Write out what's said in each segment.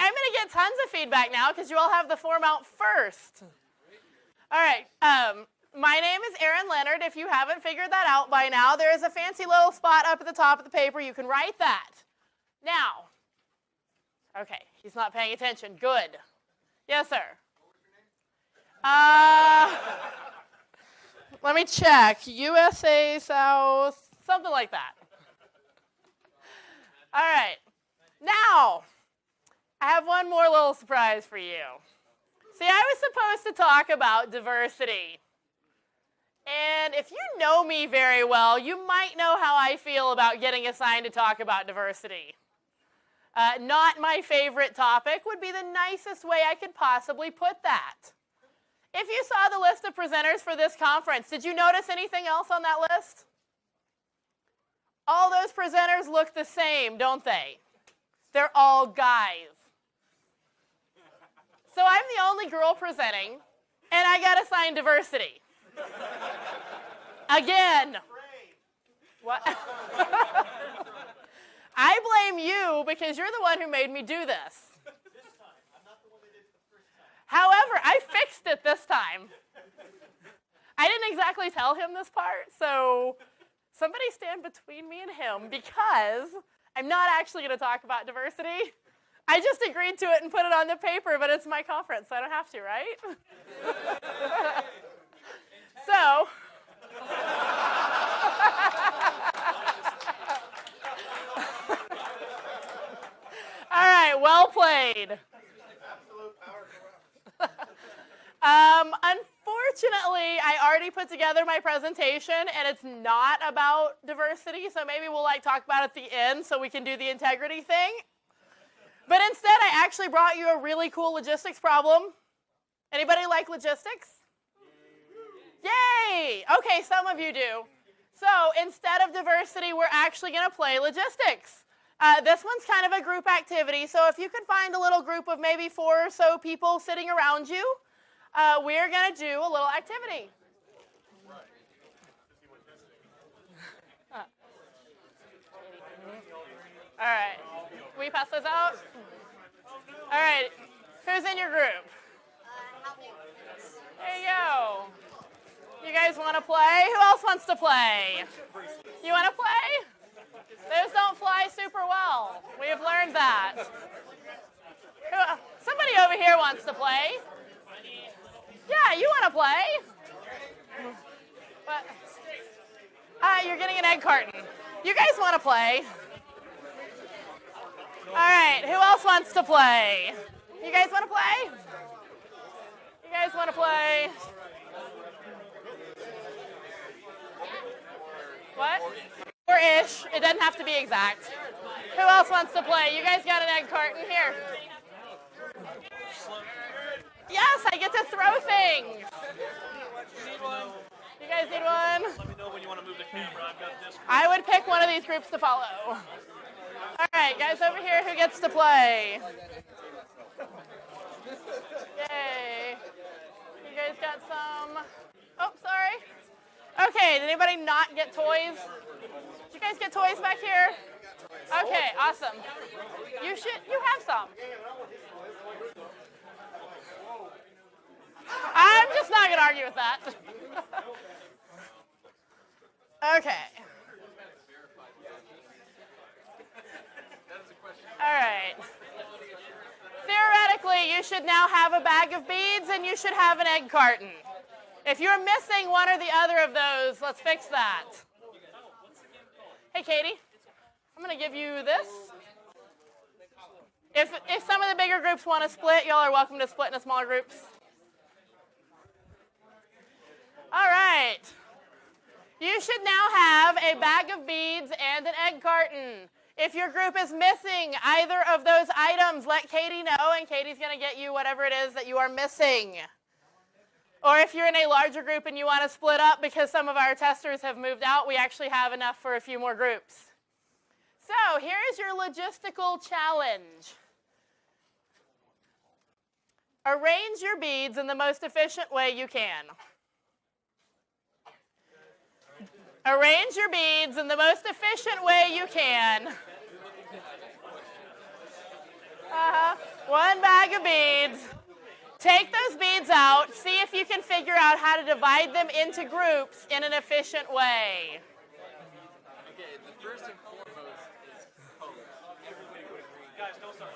I'm going to get tons of feedback now because you all have the form out first. All right. My name is Erin Leonard. If you haven't figured that out by now, there is a fancy little spot up at the top of the paper. You can write that. Now, okay, he's not paying attention. Good. Yes, sir. Let me check. USA South, something like that. All right. Now, I have one more little surprise for you. See, I was supposed to talk about diversity. And if you know me very well, you might know how I feel about getting assigned to talk about diversity. Not my favorite topic would be the nicest way I could possibly put that. If you saw the list of presenters for this conference, did you notice anything else on that list? All those presenters look the same, don't they? They're all guys. So I'm the only girl presenting, and I got assigned diversity. Again. What? I blame you because you're the one who made me do this. However, I fixed it this time. I didn't exactly tell him this part, so somebody stand between me and him because I'm not actually going to talk about diversity. I just agreed to it and put it on the paper, but it's my conference, so I don't have to, right? So, all right, well played. Unfortunately, I already put together my presentation, and it's not about diversity, so maybe we'll talk about it at the end so we can do the integrity thing. But instead, I actually brought you a really cool logistics problem. Anybody like logistics? Yay! Okay, some of you do. So instead of diversity, we're actually going to play logistics. This one's kind of a group activity, so if you could find a little group of maybe 4 or so people sitting around you, we're going to do a little activity. All right. Will you pass those out? All right. Who's in your group? There you go. You guys want to play? Who else wants to play? You want to play? Those don't fly super well. We have learned that. Somebody over here wants to play. Yeah, you want to play. What? You're getting an egg carton. You guys want to play? All right, who else wants to play? You guys want to play? You guys want to play? What? Or-ish. It doesn't have to be exact. Who else wants to play? You guys got an egg carton here. Yes, I get to throw things. You guys need one? Let me know when you want to move the camera. I've got this. I would pick one of these groups to follow. All right, guys over here, who gets to play? Yay. You guys got some... Oh, sorry. Okay, did anybody not get toys? Did you guys get toys back here? Okay, awesome. You have some. I'm just not going to argue with that. Okay. All right. Theoretically, you should now have a bag of beads and you should have an egg carton. If you're missing one or the other of those, let's fix that. Hey, Katie, I'm going to give you this. If some of the bigger groups want to split, y'all are welcome to split into smaller groups. All right. You should now have a bag of beads and an egg carton. If your group is missing either of those items, let Katie know, and Katie's going to get you whatever it is that you are missing. Or if you're in a larger group and you want to split up because some of our testers have moved out, we actually have enough for a few more groups. So here is your logistical challenge. Arrange your beads in the most efficient way you can. Arrange your beads in the most efficient way you can. What? 1 bag of beads. Take those beads out. See if you can figure out how to divide them into groups in an efficient way. Okay, the first and foremost is color. Everybody would agree. Guys, don't start.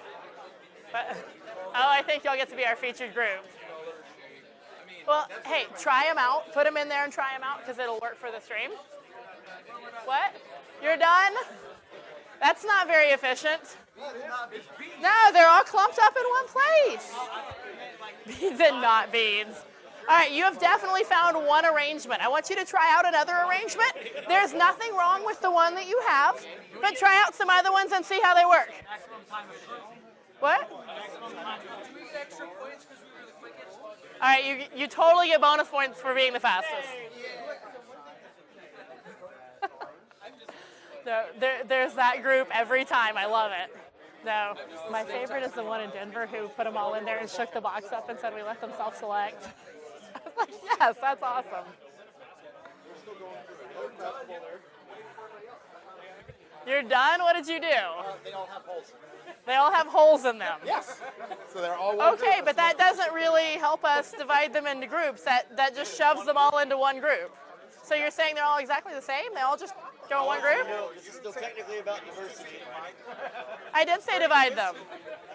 I think y'all get to be our featured group. Color, shape. I mean, Well, hey, try them out. Put them in there and try them out because it'll work for the stream. What? You're done? That's not very efficient. No, they're all clumped up in one place. Beads and not beads. All right, you have definitely found one arrangement. I want you to try out another arrangement. There's nothing wrong with the one that you have, but try out some other ones and see how they work. What? All right, you totally get bonus points for being the fastest. There's that group every time. I love it. No, my favorite is the one in Denver who put them all in there and shook the box up and said we let them self-select. I was like, yes, that's awesome. You're done? What did you do? They all have holes. They all have holes in them. Yes. So they're all one Okay, group. but that doesn't really help us divide them into groups. That just shoves them all into one group. So you're saying they're all exactly the same? They all just go in one group? No, this is still technically about diversity. I did say divide them.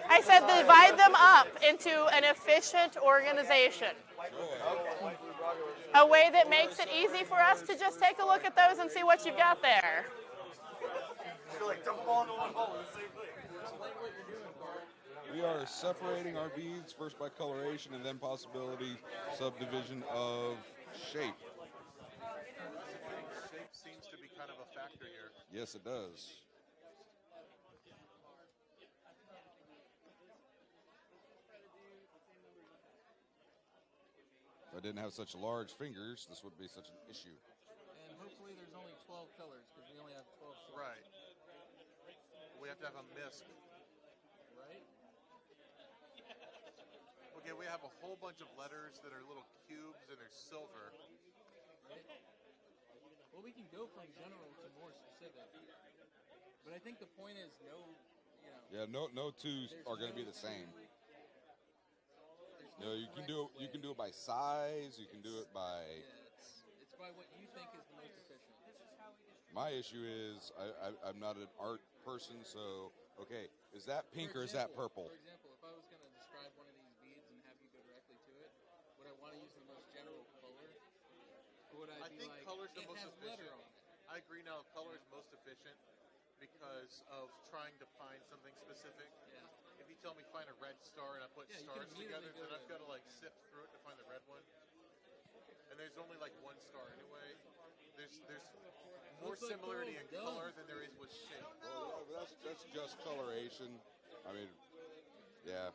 I said divide them up into an efficient organization. A way that makes it easy for us to just take a look at those and see what you've got there. You're like, dump them all into one hole. It's the same thing. We are separating our beads first by coloration and then possibility subdivision of shape. Shape seems to be kind of a factor here. Yes, it does. If I didn't have such large fingers, this would be such an issue. and hopefully there's only 12 colors because we only have 12 swords. Right. We have to have a misc. Right? Okay, we have a whole bunch of letters that are little cubes and they're silver. Well, we can go from general to more specific. But I think the point is Yeah, no two are going to be the same. No, you can do it by size. You can do it by. It's by what you think is the most efficient. My issue is I'm not an art person, so okay, is that pink or is that purple? For example, if I was going to describe one of these beads and have you go directly to it, would I want to use the most general color? Or would I be think like, color's the it most has letter efficient. on it? I agree now, color is most efficient because of trying to find something specific. Yeah. If you tell me find a red star and I put Yeah, you stars can immediately together, then go I've to- got to like sift through it to find the red one. And there's only like one star anyway. There's more Looks like similarity in pearls, color than there is with shape. Well, that's just coloration. I mean, yeah.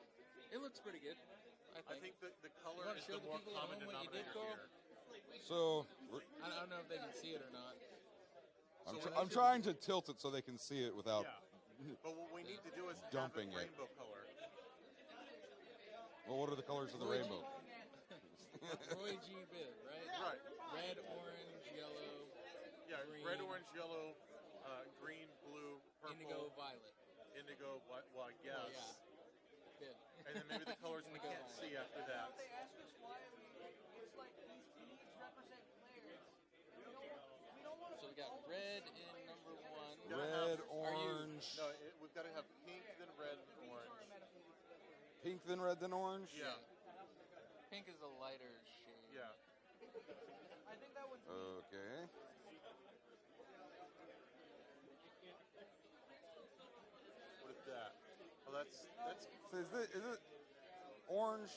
It looks pretty good. I think that the color wanna is show the the more people at common home what you did, denominator Carl? here. So I don't know if they can see it or not. I'm trying to tilt it so they can see it without. But what we need to do is Dumping have it. a rainbow color. Well, what are the colors of the rainbow? Roy G. Bibb, right? Right. Red, orange, yellow, Yeah, green, red, orange, yellow, green, blue, purple, indigo, violet. indigo, well, I guess. Yeah. Bibb. And then maybe the colors we Indigo can't violet. see after that. So we got red in number one. Red, Are you- orange, No, we've got to have pink, then red, then orange. pink, then red, then orange. Yeah, Pink is a lighter shade. yeah. Okay. What is that? Oh, that's So is it orange?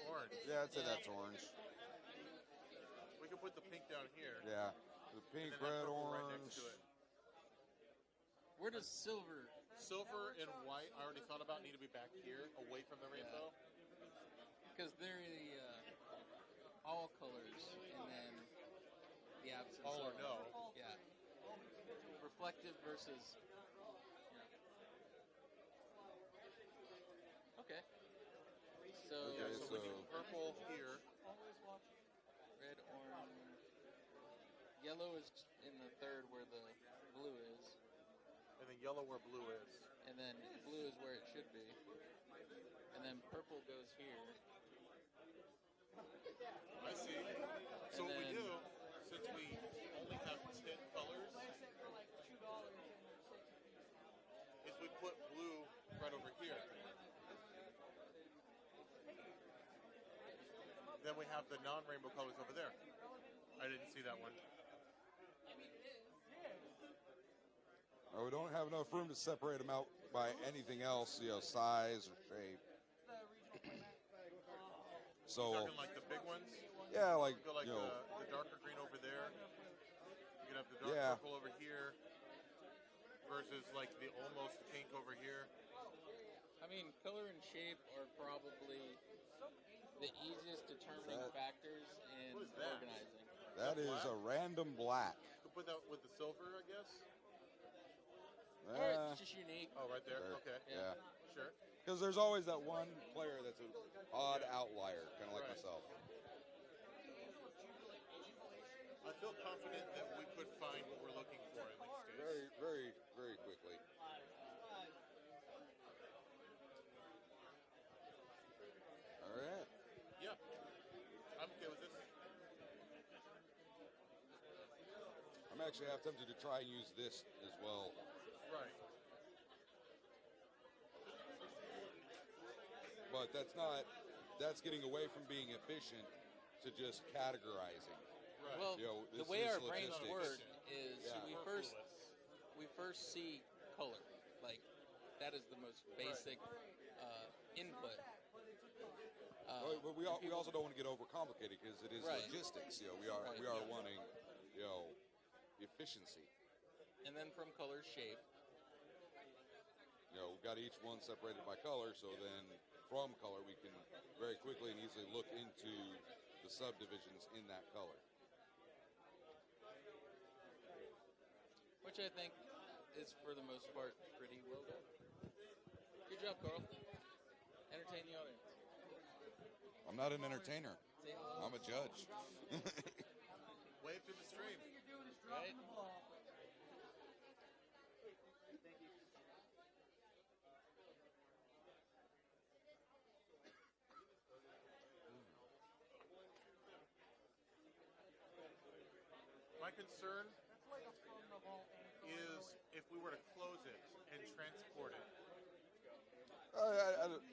orange. Yeah, I'd say that's orange. We can put the pink down here. Yeah. The And pink, then have red, purple orange. right next to it. Where does silver? Silver and white, I already thought about, need to be back here, away from the rainbow. Because they're the all colors, and then the absence All or of no. Yeah. Reflective versus. Okay. So, Okay, So we do purple here. red, orange, yellow is in the third where the blue is, And then yellow where blue is. and then blue is where it should be, and goes here. I see. So And what we then- do, since we only have 10 colors, is we put blue right over here. Then we have the non-rainbow colors over there. I didn't see that one. We don't have enough room to separate them out by anything else, size or shape. So, Talking like the big ones. yeah, like, You go like the darker green over there. You can have the dark Yeah. purple over here versus like the almost pink over here. I mean, color and shape are probably the easiest determining That- factors in What is that? organizing. that is black? a random black. You could put that with the silver, I guess. Or it's just unique. Oh, right there. There. Okay. Yeah. Sure. Because there's always that one player that's an odd outlier, kind of like Right. myself. I feel confident that we could find what we're looking for in these states. Very, very, very quickly. All right. Yeah. I'm okay with this. I'm actually half tempted to try and use this as well. Right. But that's getting away from being efficient to just categorizing. Right. Well, This the way is our brains logistics. work is Yeah. we first see color. Like that is the most basic input. But we also don't want to get overcomplicated because it is Right. logistics. We Right. are wanting efficiency. And then from color, shape. We've got each one separated by color, so then from color we can very quickly and easily look into the subdivisions in that color. Which I think is, for the most part, pretty well done. Good job, Carl. Entertain the audience. I'm not an entertainer. Say hello. I'm a judge. Wave to the stream. Right? My concern is if we were to close it and transport it.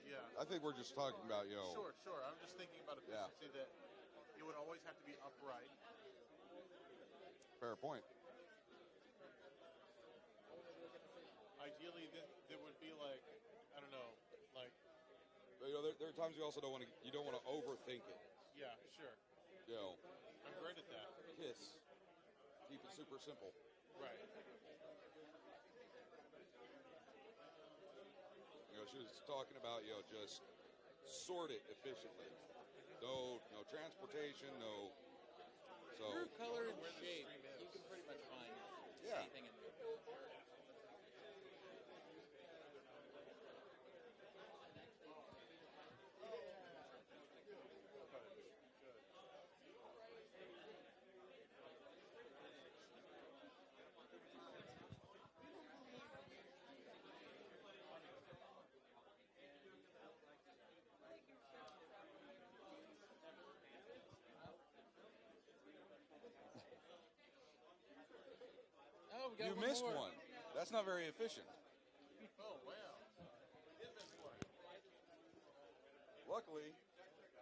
Yeah. I think we're just talking about, Sure. I'm just thinking about efficiency that it would always have to be upright. fair point. Ideally, there would be like, I don't know, like, But, there are times you also don't want to overthink it. yeah, sure. I'm great at that. Kiss. Keep it super simple. Right. She was talking about, just sort it efficiently. No transportation, no. So, Through color and Where the shape, stream is. you can pretty much find Yeah. anything in there. Oh, we got you one missed more. one. That's not very efficient. Oh, wow. Did miss one. Luckily,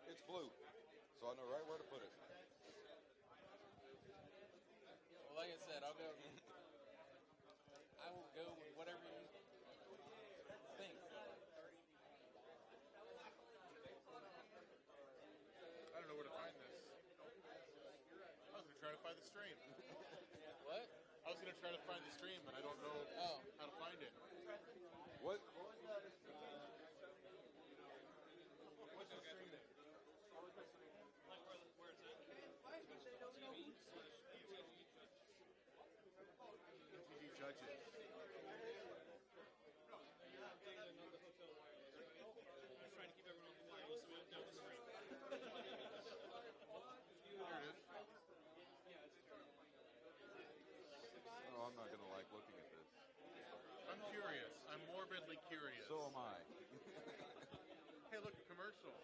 it's blue, so I know right where to put it. Well, like I said, I will go with whatever you think. I don't know where to find this. I was going to try to find the stream. What? I was going to try to find the stream, and I don't know Oh. how to find it. What? TV judges. Here it is. Oh, I'm not gonna like looking at this. I'm curious. I'm morbidly curious. So am I. Hey, look, a commercial.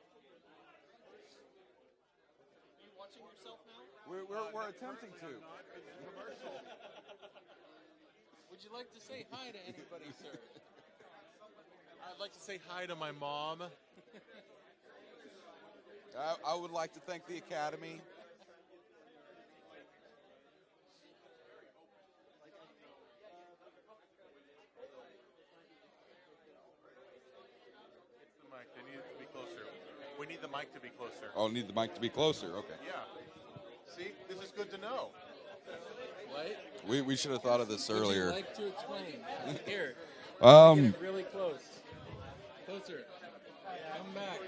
watching yourself now? We're attempting to. Would you like to say hi to anybody, sir? I'd like to say hi to my mom. I would like to thank the Academy. The mic. They need it to be closer. We need the mic to be closer. Oh, need the mic to be closer. Okay. Yeah. See, this is good to know. What? We should have thought of this Would you earlier. like to explain? Here. Get Um, it really close. Closer. Come back.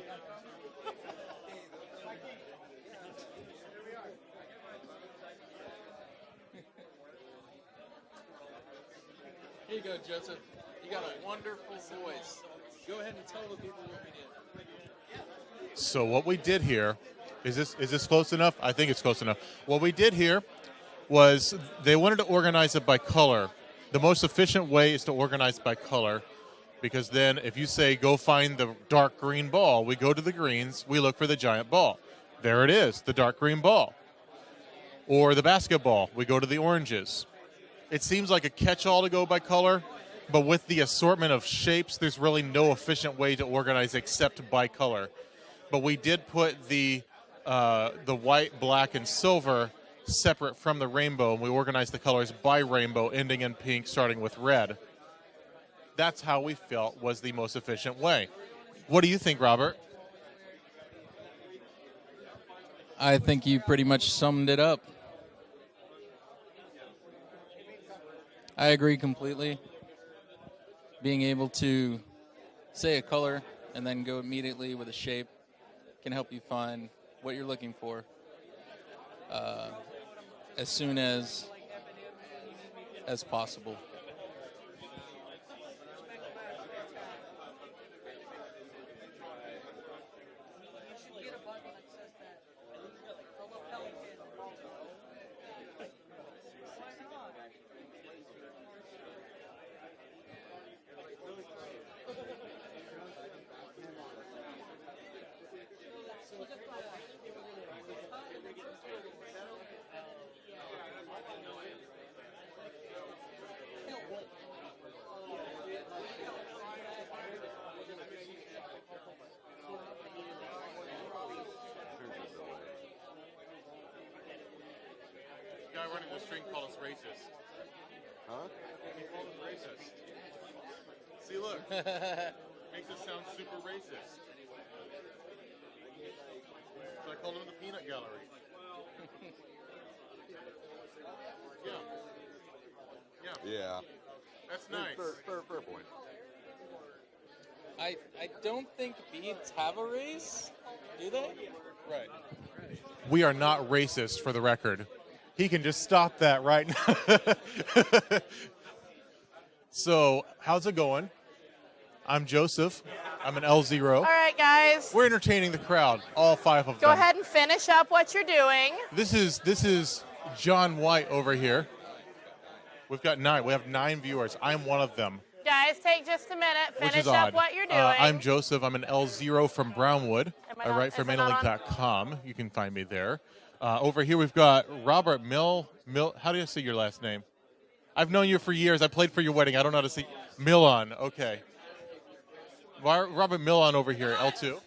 Here you go, Joseph. You got a wonderful voice. Go ahead and tell the people what we did. So what we did here is this close enough? I think it's close enough. What we did here was they wanted to organize it by color. The most efficient way is to organize by color, because then if you say go find the dark green ball, we go to the greens, we look for the giant ball. There it is, the dark green ball. Or the basketball, we go to the oranges. It seems like a catch-all to go by color, but with the assortment of shapes, there's really no efficient way to organize except by color. But we did put the white, black, and silver separate from the rainbow, and we organized the colors by rainbow, ending in pink, starting with red. That's how we felt was the most efficient way. What do you think, Robert? I think you pretty much summed it up. I agree completely. Being able to say a color and then go immediately with a shape can help you find what you're looking for as soon as possible. The guy running the string called us racist. huh? He called us racist. See, look. Makes us sound super racist. So I called him the peanut gallery. Yeah. Yeah. That's nice. Fair point. I don't think beads have a race, do they? Right. We are not racist, for the record. He can just stop that right now. So, how's it going? I'm Joseph. I'm an L0. All right, guys. We're entertaining the crowd, all five of them. Go ahead and finish up what you're doing. This is John White over here. We've got 9. We have 9 viewers. I'm one of them, Guys, take just a minute. which Finish is up odd. what you're doing. I'm Joseph. I'm an L0 from Brownwood. I write for is it not on? mainlink.com. You can find me there. Over here we've got Robert Mill. How do you say your last name? I've known you for years. I played for your wedding. I don't know how to say Millon. Okay. Robert Millon over here, L2.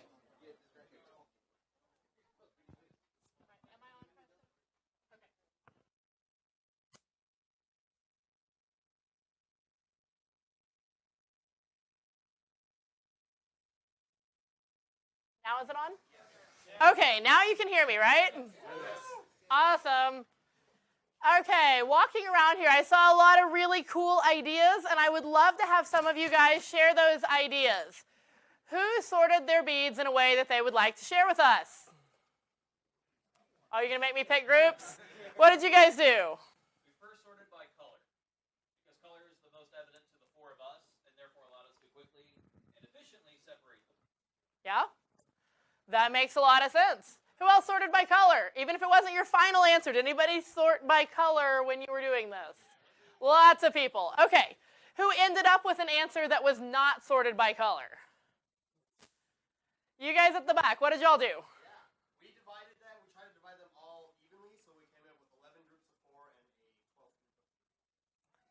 Now is it on? Okay, now you can hear me, right? Awesome. Okay, walking around here, I saw a lot of really cool ideas, and I would love to have some of you guys share those ideas. Who sorted their beads in a way that they would like to share with us? Oh, you're going to make me pick groups? What did you guys do? We first sorted by color, because color is the most evident to the 4 of us, and therefore allowed us to quickly and efficiently separate them. Yeah? That makes a lot of sense. Who else sorted by color? Even if it wasn't your final answer, did anybody sort by color when you were doing this? Lots of people. Okay. Who ended up with an answer that was not sorted by color? You guys at the back, what did y'all do? We divided them. We tried to divide them all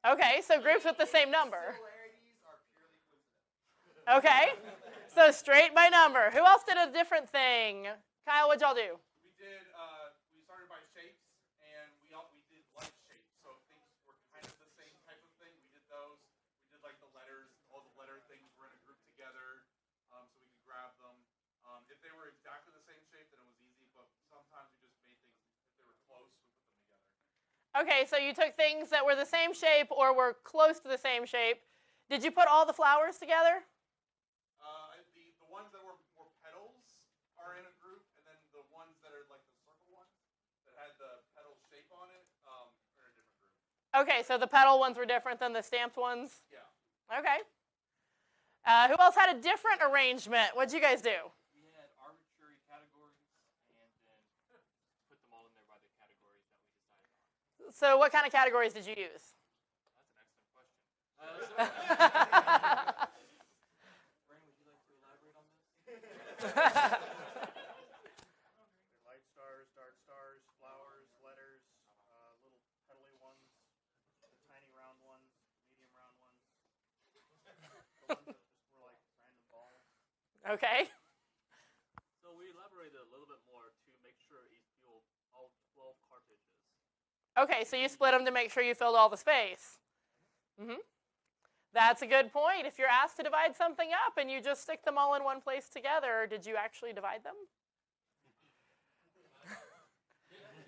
Okay, so groups with the same number. Similarities are purely coincidental. Okay, so straight by number. Who else did a different thing? Kyle, what'd y'all do? We did. We started by shapes, and we did like shapes. So if things were kind of the same type of thing, we did those. We did like the letters. All the letter things were in a group together, so we could grab them. If they were exactly the same shape, then it was easy. But sometimes we just made things. If they were close, we put them together. Okay, so you took things that were the same shape or were close to the same shape. Did you put all the flowers together? The ones that were more petals are in a group, and then the ones that are like the circle ones that had the petal shape on it are in a different group. Okay, so the petal ones were different than the stamped ones? Yeah. Okay. Who else had a different arrangement? What'd you guys do? We had arbitrary categories and then put them all in there by the categories that we decided on. So what kind of categories did you use? That's an excellent question. Brandon, would you like to elaborate on this? Light stars, dark stars, flowers, letters, little petally ones, the tiny round ones, medium round ones, the ones that just were like random balls. Okay. So we elaborated a little bit more to make sure it filled all 12 cartridges. Okay, so you split them to make sure you filled all the space. That's a good point. If you're asked to divide something up and you just stick them all in one place together, did you actually divide them?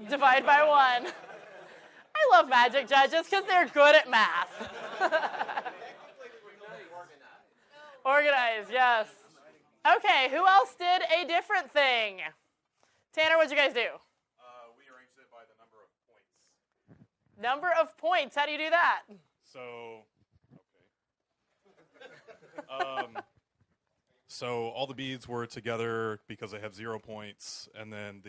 Divide by one. I love magic judges because they're good at math. Organized, yes. Okay, who else did a different thing? Tanner, what'd you guys do? We arranged it by the number of points. Number of points. How do you do that? So, okay. So all the beads were together because they have 0 points, and then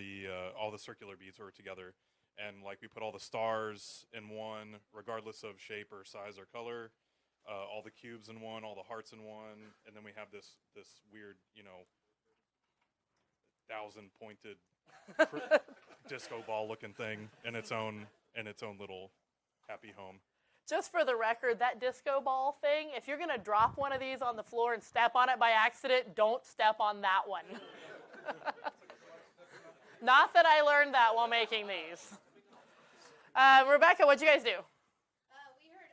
all the circular beads were together. And like we put all the stars in one, regardless of shape or size or color. All the cubes in one, all the hearts in one, and then we have this weird, 1,000-pointed disco ball looking thing in its own little happy home. Just for the record, that disco ball thing, if you're going to drop one of these on the floor and step on it by accident, don't step on that one. Not that I learned that while making these. Rebecca, what'd you guys do? We heard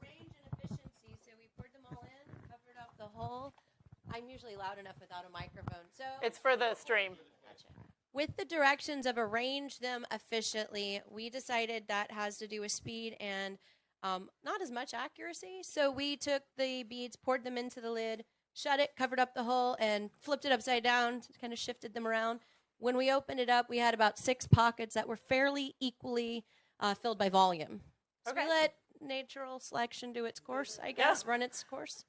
arrange and efficiency, so we poured them all in, covered up the hole. I'm usually loud enough without a microphone, so It's for the stream. gotcha. With the directions of arrange them efficiently, we decided that has to do with speed and not as much accuracy. So we took the beads, poured them into the lid, shut it, covered up the hole, and flipped it upside down, kind of shifted them around. When we opened it up, we had about 6 pockets that were fairly equally filled by volume. So Okay. we let natural selection do its course, I guess, run its course.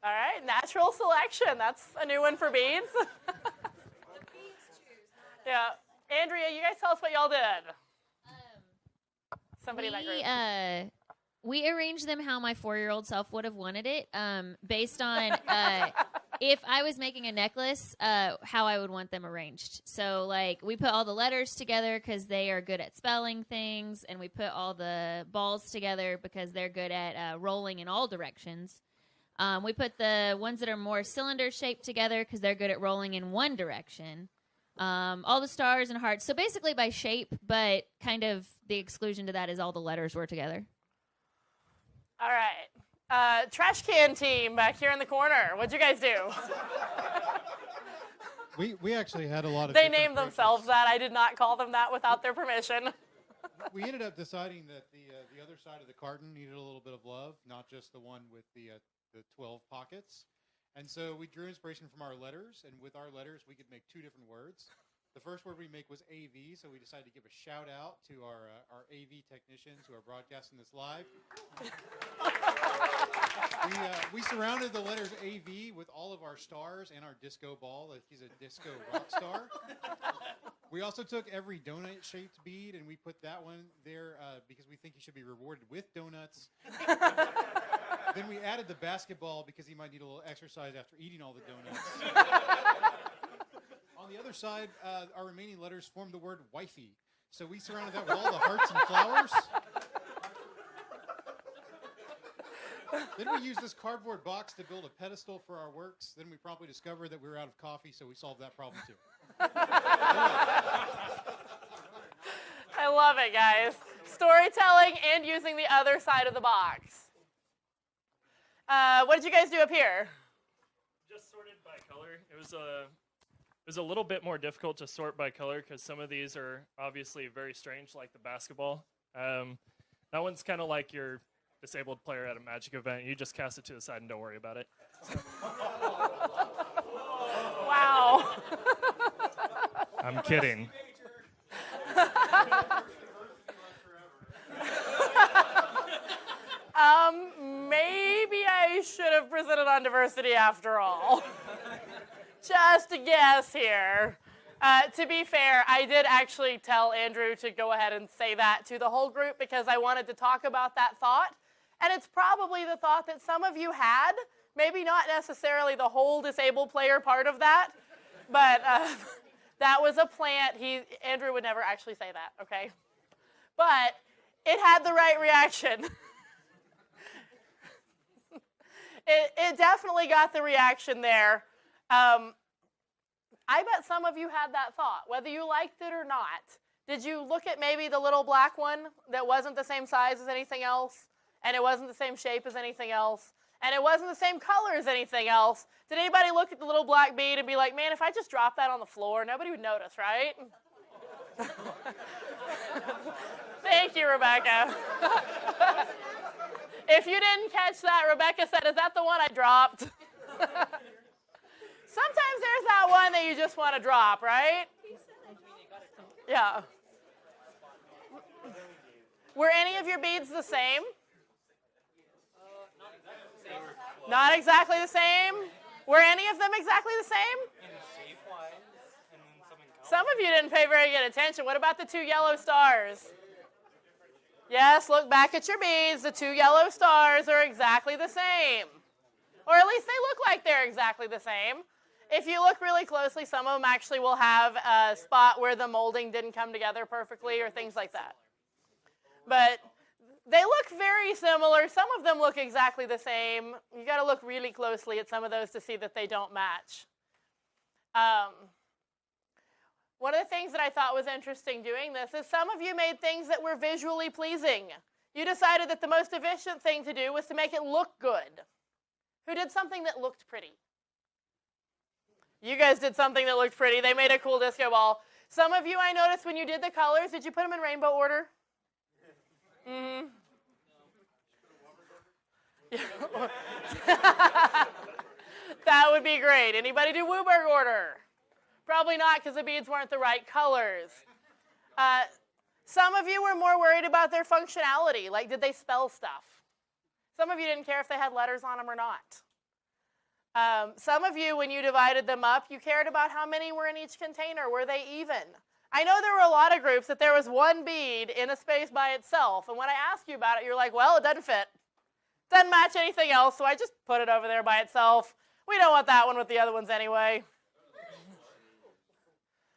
All right, natural selection. That's a new one for beads. Yeah. Andrea, you guys tell us what y'all did. Somebody in that group. We arranged them how my 4-year-old self would have wanted it, based on if I was making a necklace, how I would want them arranged. So, like, we put all the letters together because they are good at spelling things, and we put all the balls together because they're good at rolling in all directions. We put the ones that are more cylinder-shaped together because they're good at rolling in one direction. All the stars and hearts. So basically by shape, but kind of the exclusion to that is all the letters were together. All right. Trash can team back here in the corner. What'd you guys do? We actually had a lot of They different named themselves that. I did not call them that without their permission. We ended up deciding that the other side of the carton needed a little bit of love, not just the one with the 12 pockets. And so we drew inspiration from our letters, and with our letters, we could make 2 different words. The first word we make was AV, so we decided to give a shout out to our AV technicians who are broadcasting this live. We surrounded the letters AV with all of our stars and our disco ball. He's a disco rock star. We also took every donut-shaped bead, and we put that one there because we think he should be rewarded with donuts. Then we added the basketball because he might need a little exercise after eating all the donuts. On the other side, our remaining letters formed the word wifey. So we surrounded that with all the hearts and flowers. Then we used this cardboard box to build a pedestal for our works. Then we promptly discovered that we were out of coffee, so we solved that problem too. I love it, guys. Storytelling and using the other side of the box. What did you guys do up here? Just sorted by color. It was a little bit more difficult to sort by color because some of these are obviously very strange, like the basketball. That one's kind of like your disabled player at a Magic event. You just cast it to the side and don't worry about it. Wow. I'm kidding. Maybe I should have presented on diversity after all. Just a guess here. To be fair, I did actually tell Andrew to go ahead and say that to the whole group because I wanted to talk about that thought. And it's probably the thought that some of you had, maybe not necessarily the whole disabled player part of that, but that was a plant. Andrew would never actually say that, okay? But it had the right reaction. It definitely got the reaction there. I bet some of you had that thought, whether you liked it or not. Did you look at maybe the little black one that wasn't the same size as anything else, and it wasn't the same shape as anything else, and it wasn't the same color as anything else? Did anybody look at the little black bead and be like, man, if I just dropped that on the floor, nobody would notice, right? Thank you, Rebecca. If you didn't catch that, Rebecca said, is that the one I dropped? Sometimes there's that one that you just want to drop, right? Yeah. Were any of your beads the same? Not exactly the same? Were any of them exactly the same? Some of you didn't pay very good attention. What about the 2 yellow stars? Yes, look back at your beads. The 2 yellow stars are exactly the same. Or at least they look like they're exactly the same. If you look really closely, some of them actually will have a spot where the molding didn't come together perfectly or things like that. But they look very similar. Some of them look exactly the same. You got to look really closely at some of those to see that they don't match. One of the things that I thought was interesting doing this is some of you made things that were visually pleasing. You decided that the most efficient thing to do was to make it look good. Who did something that looked pretty? You guys did something that looked pretty. They made a cool disco ball. Some of you, I noticed when you did the colors, did you put them in rainbow order? Mm-hmm. That would be great. Anybody do Wooberg order? Probably not because the beads weren't the right colors. Some of you were more worried about their functionality, like did they spell stuff? Some of you didn't care if they had letters on them or not. Some of you, when you divided them up, you cared about how many were in each container. Were they even? I know there were a lot of groups that there was one bead in a space by itself, and when I asked you about it, you're like, well, it doesn't fit. Doesn't match anything else, so I just put it over there by itself. We don't want that one with the other ones anyway.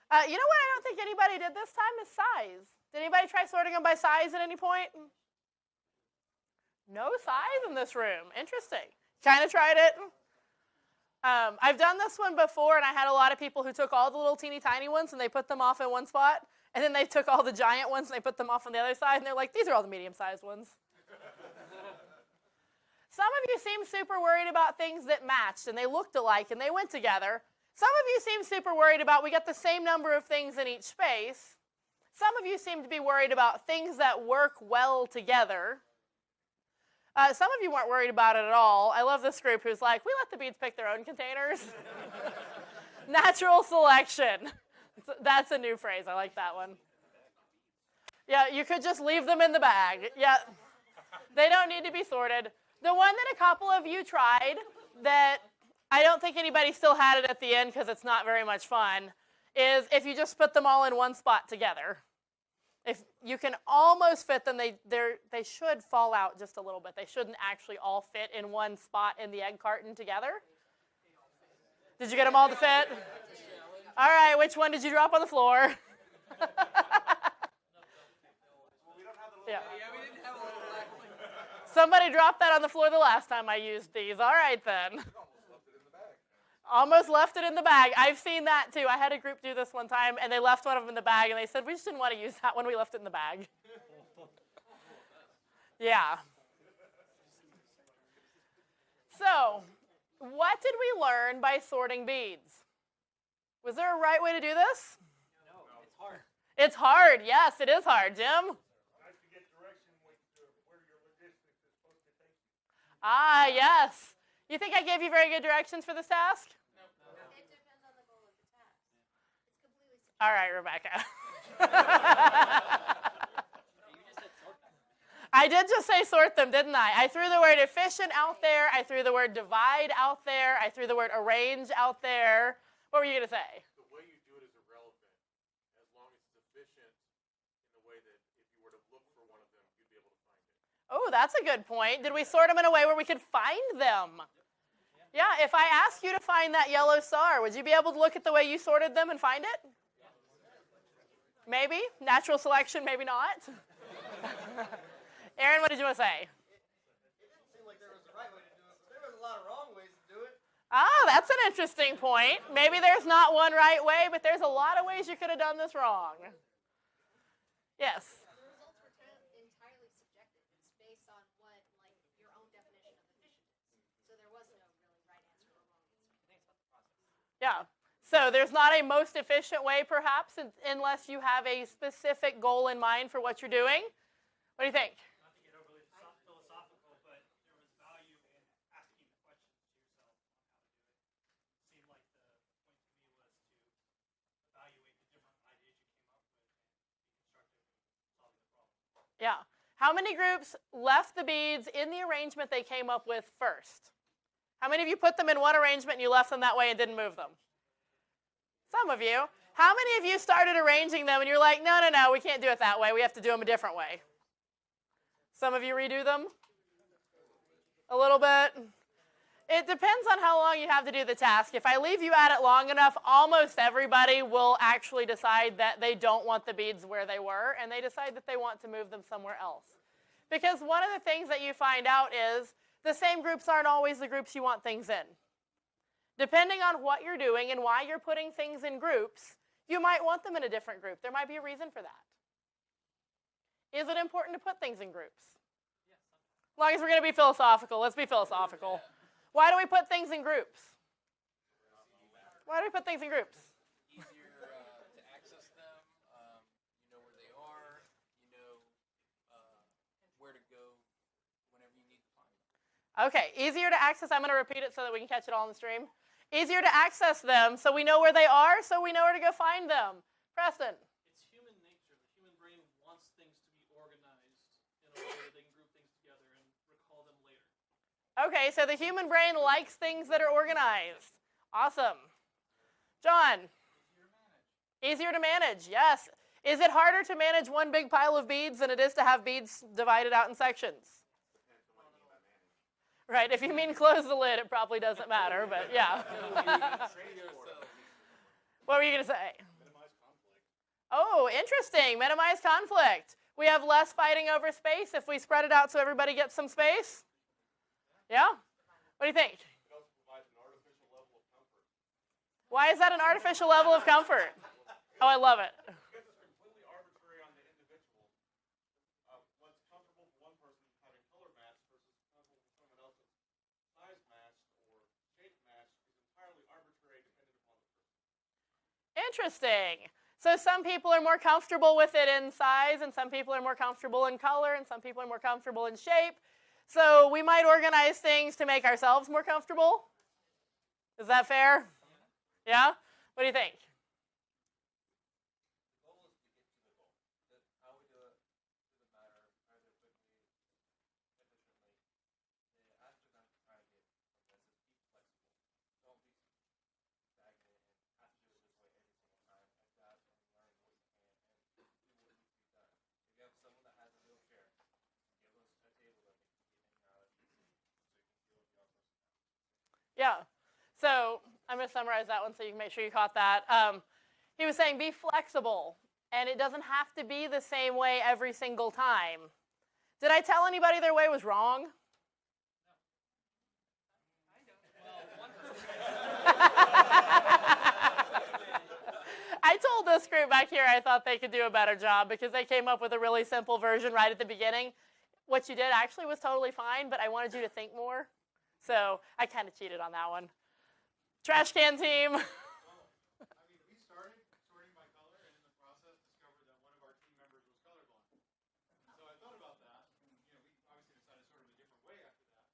You know what I don't think anybody did this time is size. Did anybody try sorting them by size at any point? No size in this room. Interesting. Kind of tried it. I've done this one before, and I had a lot of people who took all the little teeny tiny ones and they put them off in one spot, and then they took all the giant ones and they put them off on the other side, and they're like, these are all the medium-sized ones. Some of you seem super worried about things that matched, and they looked alike, and they went together. Some of you seem super worried about we got the same number of things in each space. Some of you seem to be worried about things that work well together. Some of you weren't worried about it at all. I love this group who's like, we let the beads pick their own containers. Natural selection. That's a new phrase. I like that one. Yeah, you could just leave them in the bag. Yeah, they don't need to be sorted. The one that a couple of you tried that I don't think anybody still had it at the end because it's not very much fun is if you just put them all in one spot together. If you can almost fit them, they should fall out just a little bit. They shouldn't actually all fit in one spot in the egg carton together. Did you get them all to fit? All right, which one did you drop on the floor? Yeah. Somebody dropped that on the floor the last time I used these. All right, then. Almost left it in the bag. I've seen that, too. I had a group do this one time, and they left one of them in the bag, and they said, we just didn't want to use that one. We left it in the bag. Yeah. So, what did we learn by sorting beads? Was there a right way to do this? No, it's hard. It's hard. Yes, it is hard. Jim? Ah, yes. You think I gave you very good directions for this task? No. It depends on the goal of the task. It's completely subjective. All right, Rebecca. You just said sort them. I did just say sort them, didn't I? I threw the word efficient out there. I threw the word divide out there. I threw the word arrange out there. What were you going to say? The way you do it is irrelevant as long as it's efficient in the way that if you were to look for one of them, you'd be able to find it. Oh, that's a good point. Did we sort them in a way where we could find them? Yeah, if I asked you to find that yellow star, would you be able to look at the way you sorted them and find it? Maybe. Natural selection, maybe not. Erin, what did you want to say? It didn't seem like there was a right way to do it, but there was a lot of wrong ways to do it. Ah, that's an interesting point. Maybe there's not one right way, but there's a lot of ways you could have done this wrong. Yes. The results were entirely subjective. It's based on what, like, your own definition of efficient is. So there was no really right answer or wrong answer. Yeah. So there's not a most efficient way, perhaps, unless you have a specific goal in mind for what you're doing. What do you think? Not to get overly philosophical, but there was value in asking the questions to yourself on how to do it. It seemed like the point to me was to evaluate the different ideas you came up with and be constructive in solving the problem. Yeah. How many groups left the beads in the arrangement they came up with first? How many of you put them in one arrangement and you left them that way and didn't move them? Some of you. How many of you started arranging them and you're like, no, we can't do it that way. We have to do them a different way? Some of you redo them? A little bit? It depends on how long you have to do the task. If I leave you at it long enough, almost everybody will actually decide that they don't want the beads where they were, and they decide that they want to move them somewhere else. Because one of the things that you find out is the same groups aren't always the groups you want things in. Depending on what you're doing and why you're putting things in groups, you might want them in a different group. There might be a reason for that. Is it important to put things in groups? As long as we're going to be philosophical, let's be philosophical. Why do we put things in groups? Why do we put things in groups? Easier to access them. You know where they are. You know where to go whenever you need to find them. Okay, easier to access. I'm going to repeat it so that we can catch it all on the stream. Easier to access them so we know where they are, so we know where to go find them. Preston. It's human nature. The human brain wants things to be organized in a way that they can group things together and recall them later. Okay, so the human brain likes things that are organized. Awesome. John. Easier to manage, yes. Is it harder to manage one big pile of beads than it is to have beads divided out in sections? Right, if you mean close the lid, it probably doesn't matter, but yeah. What were you going to say? Minimize conflict. Oh, interesting. Minimize conflict. We have less fighting over space if we spread it out so everybody gets some space? Yeah? What do you think? It also provides an artificial level of comfort. Why is that an artificial level of comfort? Oh, I love it. Because it's completely arbitrary on the individual. What's comfortable for one person having color match versus comfortable for someone else's size match or shape match is entirely arbitrary dependent upon the person. Interesting. So some people are more comfortable with it in size, and some people are more comfortable in color, and some people are more comfortable in shape. So we might organize things to make ourselves more comfortable. Is that fair? Yeah? What do you think? Yeah. So I'm going to summarize that one so you can make sure you caught that. He was saying be flexible, and it doesn't have to be the same way every single time. Did I tell anybody their way was wrong? I told this group back here I thought they could do a better job because they came up with a really simple version right at the beginning. What you did actually was totally fine, but I wanted you to think more. So I kind of cheated on that one. Trash can team. We started sorting by color, and in the process discovered that one of our team members was colorblind. So I thought about that, and we obviously decided to sort of a different way after that.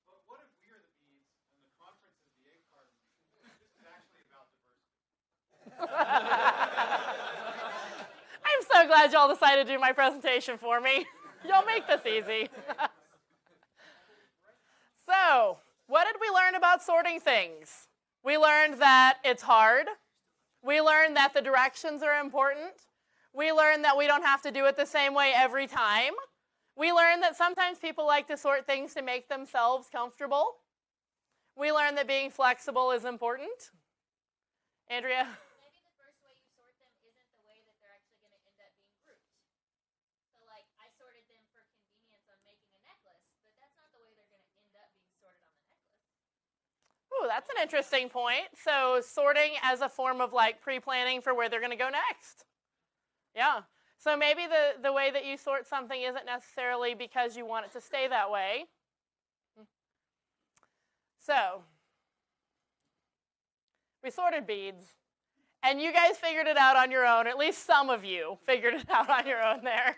But what if we are the beads and the conference is the egg carton? This is actually about diversity. I'm so glad y'all decided to do my presentation for me. Y'all make this easy. So, what did we learn about sorting things? We learned that it's hard. We learned that the directions are important. We learned that we don't have to do it the same way every time. We learned that sometimes people like to sort things to make themselves comfortable. We learned that being flexible is important. Andrea? Maybe the first way you sort them isn't the way that they're actually going to end up being grouped. So, like, I sorted them for convenience on making a necklace, but that's not the way they're going to end up being sorted on the necklace. Ooh, that's an interesting point. So sorting as a form of like pre-planning for where they're going to go next. Yeah. So maybe the way that you sort something isn't necessarily because you want it to stay that way. So we sorted beads, and you guys figured it out on your own. At least some of you figured it out on your own there.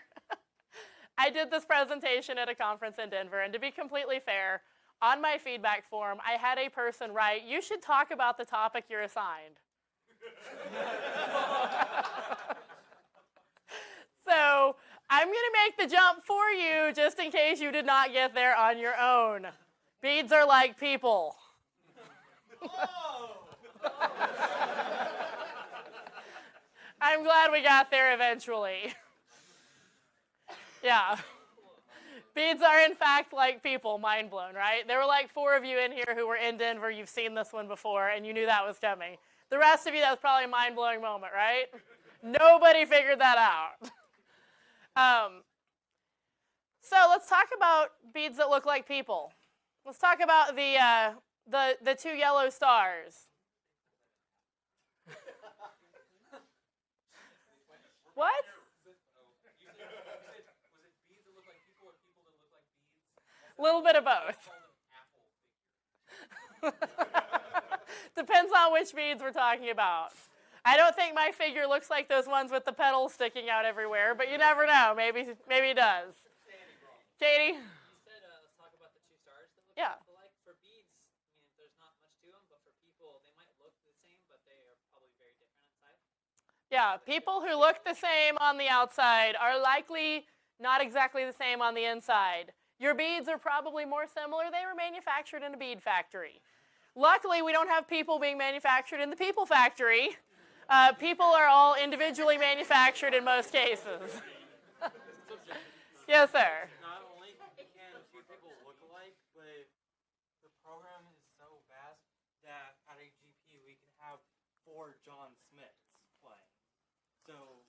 I did this presentation at a conference in Denver, and to be completely fair, on my feedback form, I had a person write, "You should talk about the topic you're assigned." So I'm going to make the jump for you just in case you did not get there on your own. Beads are like people. I'm glad we got there eventually. Yeah. Beads are, in fact, like people. Mind blown, right? There were like 4 of you in here who were in Denver. You've seen this one before, and you knew that was coming. The rest of you, that was probably a mind-blowing moment, right? Nobody figured that out. So let's talk about beads that look like people. Let's talk about the 2 yellow stars. What? A little bit of both. Depends on which beads we're talking about. I don't think my figure looks like those ones with the petals sticking out everywhere, but you never know. Maybe it does. Katie? You said let's talk about the 2 stars that look Yeah. alike. For beads, I mean, there's not much to them, but for people, they might look the same, but they are probably very different inside. Yeah, people who look the same on the outside are likely not exactly the same on the inside. Your beads are probably more similar. They were manufactured in a bead factory. Luckily, we don't have people being manufactured in the people factory. People are all individually manufactured in most cases. Yes, sir. Not only can 2 people look alike, but the program is so vast that at a GP we can have 4 John Smiths playing. So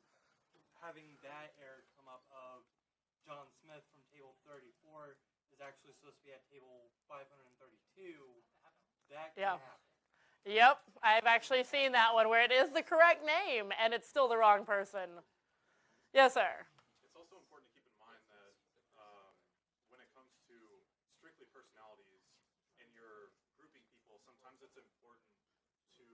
having that error come up of John Smith from table 34 is actually supposed to be at table 532. That can happen. Yep, I've actually seen that one where it is the correct name and it's still the wrong person. Yes, sir. It's also important to keep in mind that when it comes to strictly personalities and you're grouping people, sometimes it's important to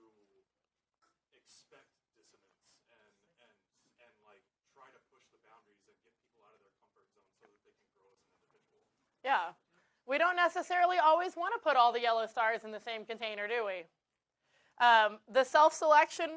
expect dissonance and like try to push the boundaries and get people out of their comfort zone so that they can grow as an individual. Yeah. We don't necessarily always want to put all the yellow stars in the same container, do we? The self-selection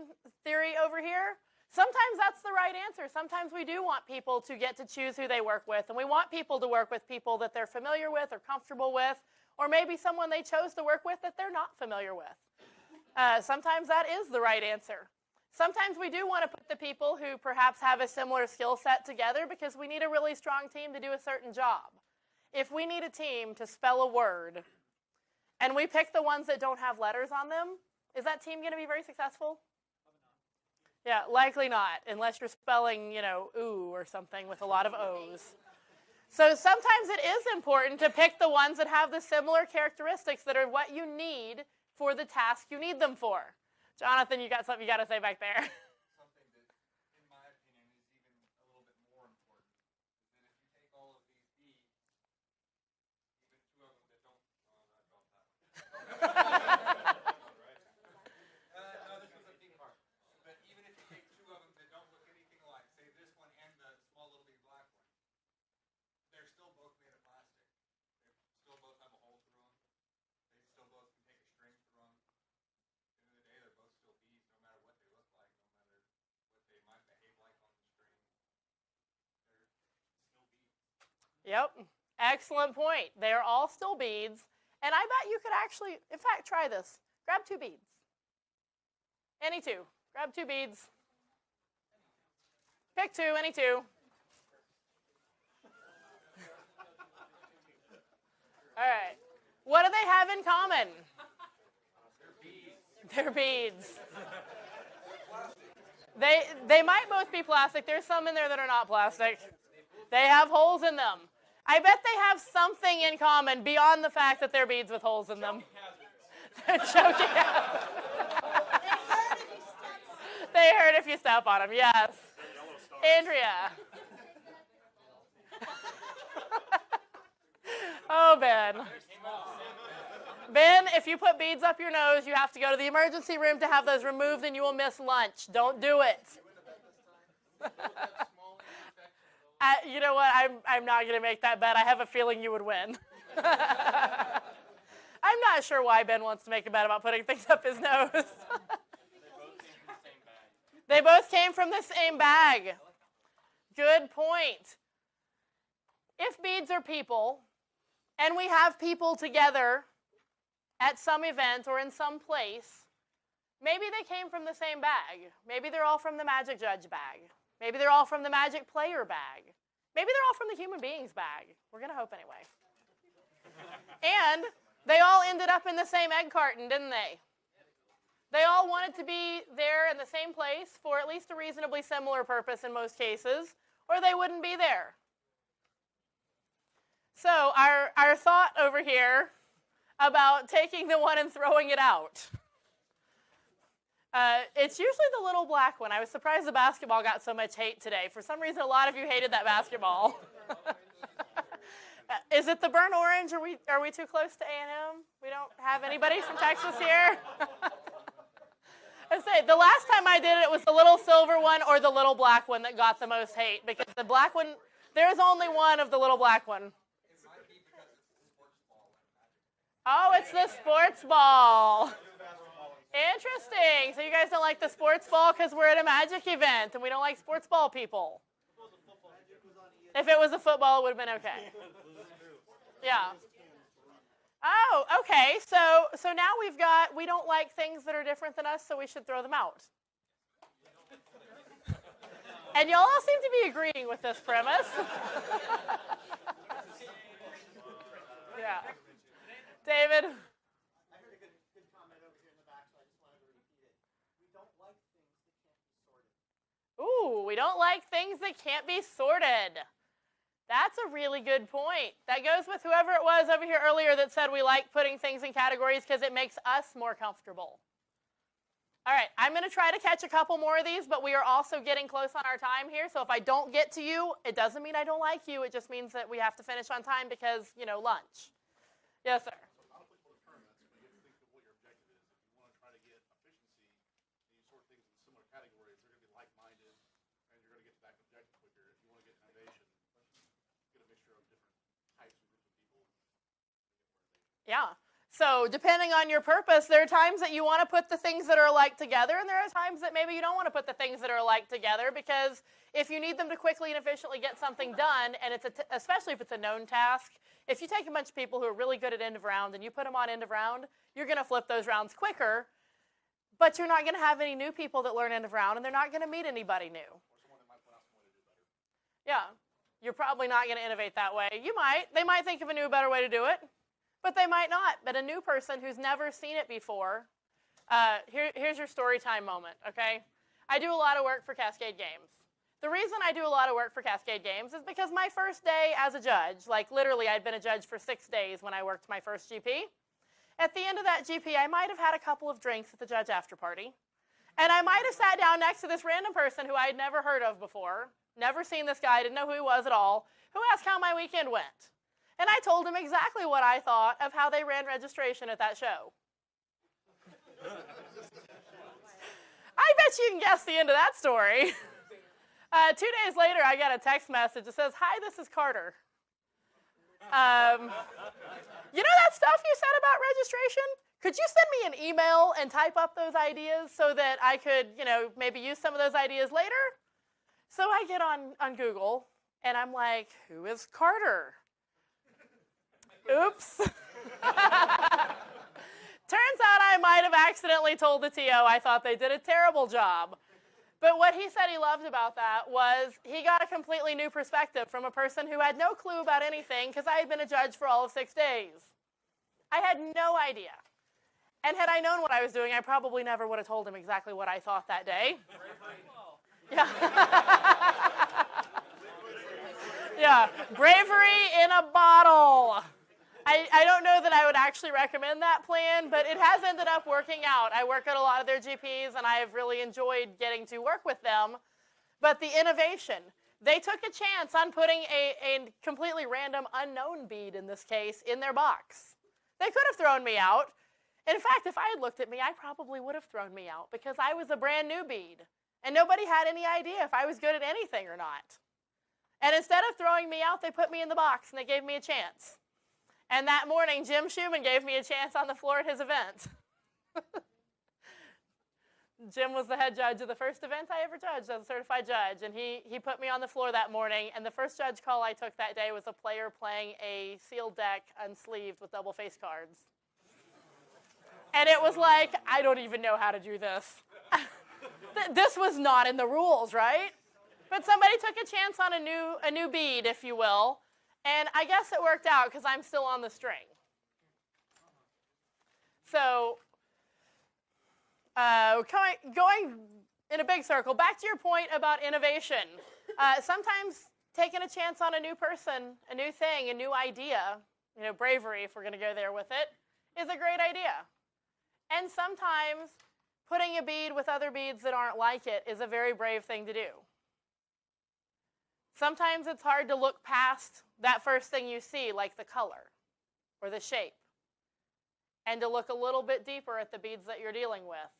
theory over here, sometimes that's the right answer. Sometimes we do want people to get to choose who they work with, and we want people to work with people that they're familiar with or comfortable with, or maybe someone they chose to work with that they're not familiar with. Sometimes that is the right answer. Sometimes we do want to put the people who perhaps have a similar skill set together because we need a really strong team to do a certain job. If we need a team to spell a word, and we pick the ones that don't have letters on them, is that team going to be very successful? Yeah, likely not, unless you're spelling, ooh or something with a lot of O's. So sometimes it is important to pick the ones that have the similar characteristics that are what you need for the task you need them for. Jonathan, you got something you got to say back there? Something that, in my opinion, is even a little bit more important. Is that if you take all of these beads, even two of them that don't, well, not that one. No, this was a big part. But even if you take two of them that don't look anything alike, say this one and the small little bitty black one, they're still both made of plastic. They still both have a hole through them. They still both can take a string through them. At the end of the day, they're both still beads, no matter what they look like, no matter what they might behave like on the string. They're still beads. Yep. Excellent point. They are all still beads. And I bet you could actually, in fact, try this. Grab 2 beads. Any 2. Grab 2 beads. Pick 2, any 2. All right. What do they have in common? They're beads. They might both be plastic. There's some in there that are not plastic. They have holes in them. I bet they have something in common beyond the fact that they're beads with holes in them. They're choking hazards. They hurt if you step on them, yes. Andrea. Oh, Ben. Ben, if you put beads up your nose, you have to go to the emergency room to have those removed and you will miss lunch. Don't do it. You know what? I'm not going to make that bet. I have a feeling you would win. I'm not sure why Ben wants to make a bet about putting things up his nose. They both came from the same bag. Good point. If beads are people, and we have people together at some event or in some place, maybe they came from the same bag. Maybe they're all from the Magic Judge bag. Maybe they're all from the Magic Player bag. Maybe they're all from the Human Beings bag. We're going to hope anyway. And they all ended up in the same egg carton, didn't they? They all wanted to be there in the same place for at least a reasonably similar purpose in most cases, or they wouldn't be there. So our thought over here about taking the one and throwing it out. It's usually the little black one. I was surprised the basketball got so much hate today. For some reason, a lot of you hated that basketball. Is it the burnt orange? Are we too close to A&M? We don't have anybody from Texas here? I say, the last time I did it, it was the little silver one or the little black one that got the most hate, because the black one, there's only one of the little black one. Oh, it's the sports ball. Interesting. So you guys don't like the sports ball because we're at a Magic event and we don't like sports ball people. If it was a football, it would have been okay. Yeah. Oh, okay. So now we don't like things that are different than us, so we should throw them out. And y'all all seem to be agreeing with this premise. Yeah. David? I heard a good comment over here in the back, so I just wanted to repeat it. We don't like things that can't be sorted. Ooh, we don't like things that can't be sorted. That's a really good point. That goes with whoever it was over here earlier that said we like putting things in categories because it makes us more comfortable. All right, I'm going to try to catch a couple more of these, but we are also getting close on our time here, so if I don't get to you, it doesn't mean I don't like you. It just means that we have to finish on time because, lunch. Yes, sir. Yeah. So depending on your purpose, there are times that you want to put the things that are alike together, and there are times that maybe you don't want to put the things that are alike together, because if you need them to quickly and efficiently get something done, and especially if it's a known task, if you take a bunch of people who are really good at end of round and you put them on end of round, you're going to flip those rounds quicker, but you're not going to have any new people that learn end of round, and they're not going to meet anybody new. Yeah. You're probably not going to innovate that way. You might. They might think of a new, better way to do it. But they might not. But a new person who's never seen it before, here's your story time moment, okay? I do a lot of work for Cascade Games. The reason I do a lot of work for Cascade Games is because my first day as a judge, like literally I'd been a judge for 6 days when I worked my first GP. At the end of that GP, I might have had a couple of drinks at the judge after party. And I might have sat down next to this random person who I had never heard of before, never seen this guy, didn't know who he was at all, who asked how my weekend went. And I told him exactly what I thought of how they ran registration at that show. I bet you can guess the end of that story. 2 days later, I got a text message that says, "Hi, this is Carter. You know that stuff you said about registration? Could you send me an email and type up those ideas so that I could, maybe use some of those ideas later?" So I get on Google, and I'm like, who is Carter? Oops. Turns out I might have accidentally told the TO I thought they did a terrible job. But what he said he loved about that was he got a completely new perspective from a person who had no clue about anything because I had been a judge for all of 6 days. I had no idea. And had I known what I was doing, I probably never would have told him exactly what I thought that day. Yeah. Yeah, bravery in a bottle. I don't know that I would actually recommend that plan, but it has ended up working out. I work at a lot of their GPs, and I have really enjoyed getting to work with them. But the innovation, they took a chance on putting a completely random unknown bead, in this case, in their box. They could have thrown me out. In fact, if I had looked at me, I probably would have thrown me out because I was a brand new bead, and nobody had any idea if I was good at anything or not. And instead of throwing me out, they put me in the box, and they gave me a chance. And that morning, Jim Schumann gave me a chance on the floor at his event. Jim was the head judge of the first event I ever judged as a certified judge, and he put me on the floor that morning, and the first judge call I took that day was a player playing a sealed deck unsleeved with double face cards. And it was like, I don't even know how to do this. This was not in the rules, right? But somebody took a chance on a new bead, if you will, and I guess it worked out because I'm still on the string. So, going in a big circle, back to your point about innovation. Sometimes taking a chance on a new person, a new thing, a new idea, bravery, if we're going to go there with it, is a great idea. And sometimes putting a bead with other beads that aren't like it is a very brave thing to do. Sometimes it's hard to look past that first thing you see, like the color or the shape, and to look a little bit deeper at the beads that you're dealing with.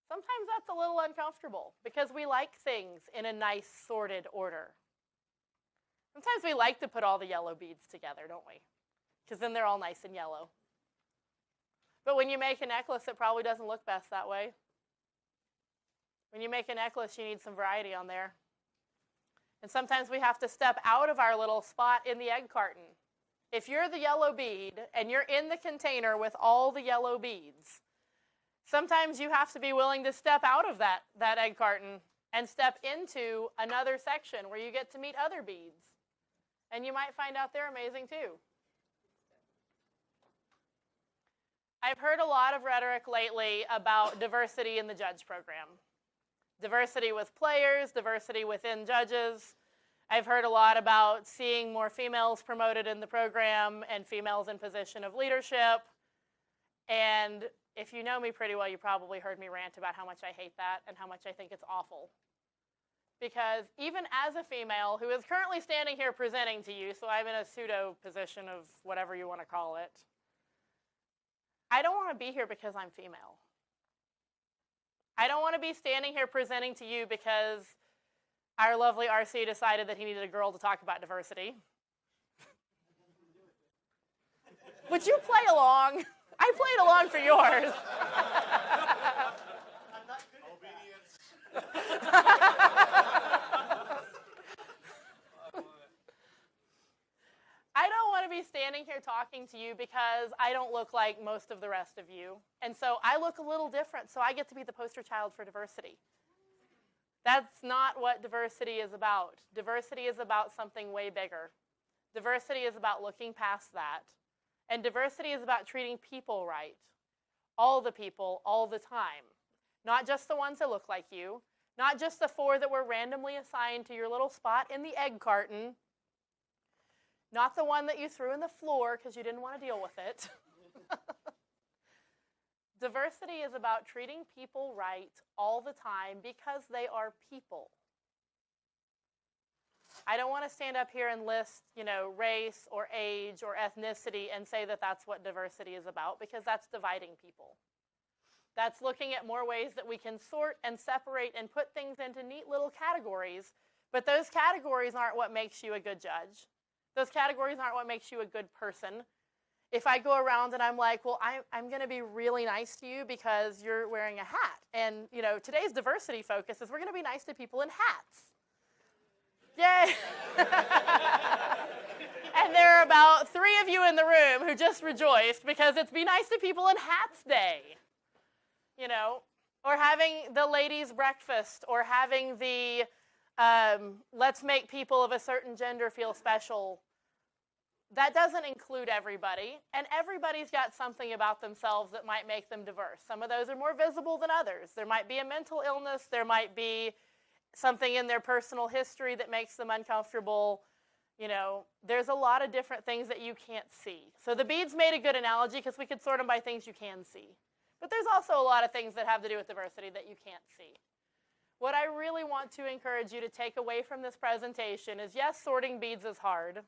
Sometimes that's a little uncomfortable because we like things in a nice, sorted order. Sometimes we like to put all the yellow beads together, don't we? Because then they're all nice and yellow. But when you make a necklace, it probably doesn't look best that way. When you make a necklace, you need some variety on there. And sometimes we have to step out of our little spot in the egg carton. If you're the yellow bead and you're in the container with all the yellow beads, sometimes you have to be willing to step out of that egg carton and step into another section where you get to meet other beads. And you might find out they're amazing too. I've heard a lot of rhetoric lately about diversity in the judge program. Diversity with players, diversity within judges. I've heard a lot about seeing more females promoted in the program and females in position of leadership. And if you know me pretty well, you probably heard me rant about how much I hate that and how much I think it's awful. Because even as a female who is currently standing here presenting to you, so I'm in a pseudo position of whatever you want to call it, I don't want to be here because I'm female. I don't want to be standing here presenting to you because our lovely RC decided that he needed a girl to talk about diversity. Would you play along? I played along for yours. I don't want to be standing here talking to you because I don't look like most of the rest of you. And so I look a little different, so I get to be the poster child for diversity. That's not what diversity is about. Diversity is about something way bigger. Diversity is about looking past that. And diversity is about treating people right. All the people, all the time. Not just the ones that look like you. Not just the 4 that were randomly assigned to your little spot in the egg carton. Not the one that you threw in the floor because you didn't want to deal with it. Diversity is about treating people right all the time because they are people. I don't want to stand up here and list, race or age or ethnicity and say that that's what diversity is about, because that's dividing people. That's looking at more ways that we can sort and separate and put things into neat little categories, but those categories aren't what makes you a good judge. Those categories aren't what makes you a good person. If I go around and I'm like, well, I'm going to be really nice to you because you're wearing a hat. And, today's diversity focus is we're going to be nice to people in hats. Yay! And there are about 3 of you in the room who just rejoiced because it's Be Nice to People in Hats Day. Or having the ladies' breakfast, or having the let's make people of a certain gender feel special. That doesn't include everybody, and everybody's got something about themselves that might make them diverse. Some of those are more visible than others. There might be a mental illness, there might be something in their personal history that makes them uncomfortable. There's a lot of different things that you can't see. So the beads made a good analogy because we could sort them by things you can see. But there's also a lot of things that have to do with diversity that you can't see. What I really want to encourage you to take away from this presentation is, yes, sorting beads is hard.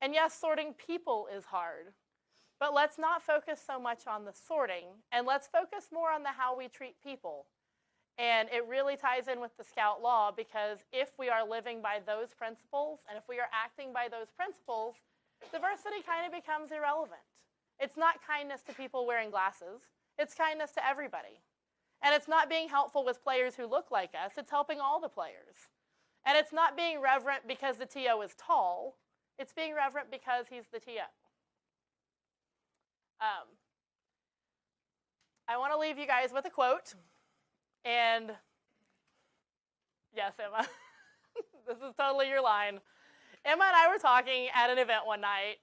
And yes, sorting people is hard. But let's not focus so much on the sorting, and let's focus more on the how we treat people. And it really ties in with the Scout Law, because if we are living by those principles, and if we are acting by those principles, diversity kind of becomes irrelevant. It's not kindness to people wearing glasses. It's kindness to everybody. And it's not being helpful with players who look like us. It's helping all the players. And it's not being reverent because the TO is tall. It's being reverent because he's the TO. I want to leave you guys with a quote. And yes, Emma, this is totally your line. Emma and I were talking at an event one night,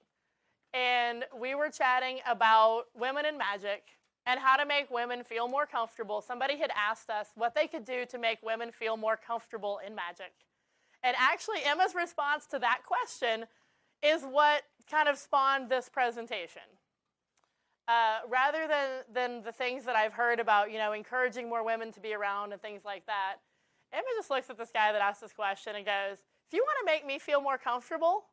and we were chatting about women in magic and how to make women feel more comfortable. Somebody had asked us what they could do to make women feel more comfortable in magic. And actually, Emma's response to that question is what kind of spawned this presentation. Rather than the things that I've heard about, encouraging more women to be around and things like that, Emma just looks at this guy that asked this question and goes, if you want to make me feel more comfortable,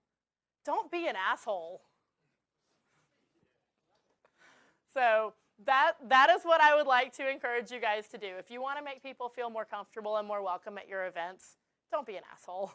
don't be an asshole. So that is what I would like to encourage you guys to do. If you want to make people feel more comfortable and more welcome at your events, don't be an asshole.